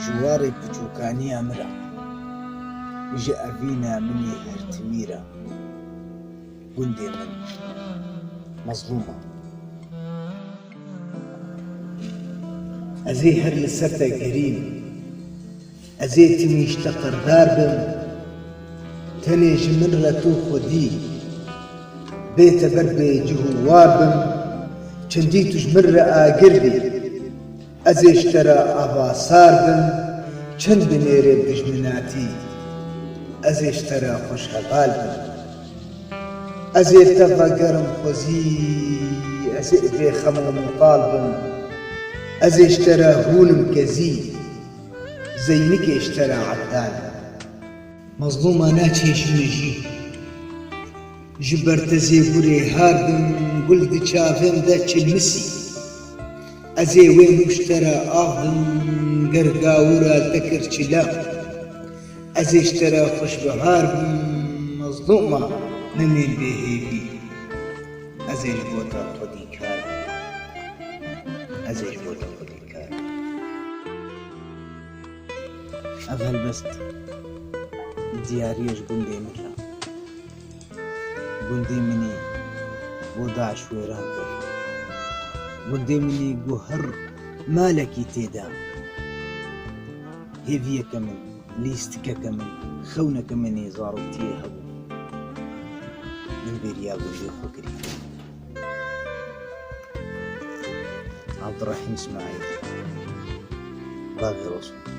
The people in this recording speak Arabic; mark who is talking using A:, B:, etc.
A: جواري بچووکانیە مرە ژە ئەڤینە منی هەرتمیرە گوندێ من مەزلومە ئەزێ هەر لەسەرتە گەریم ئەزێ تمیشتە قەردار بم تەنێژ من رە تۆ خودی بێتە بەر بێجه و وار بم چەندی توش من رە ئاگر بی ئەزێشتەرە ئاڤاسار بم چەند بنێرێ دژمناتی ئەزێشتەرە خۆشهەڤال بم ئەزێ تەڤە گەرم خۆزی ئەزێ بێ خەم و مڵال بم ئەزێشتەرە هوونم کەزی زەینکێشتەرە عەددال مەزلومە ناچێژینە ژی ji ber te zêburê har bim gul di çavêm de çilmisî ez ê wê muştere av bim ger gawûra te kir çila ez ê ji te re xweşbihar bim mezlûma nemên bêhêvî ez ê ji bo te xwedî kar bim ez ê ji bo te xwedî kar bim ev helbest diyariya ji gundê min e گوندی منی بۆ داعش وێران کرد گوندی منی گوهەر مالێکی تێدا هێڤیەکە من لیستکەکە من خەونەکە منی زاڕوتیە هەبوو من بێریا گوندی خۆکری عەبدوڕەحیم ئیسماعیل باغی ڕۆسوو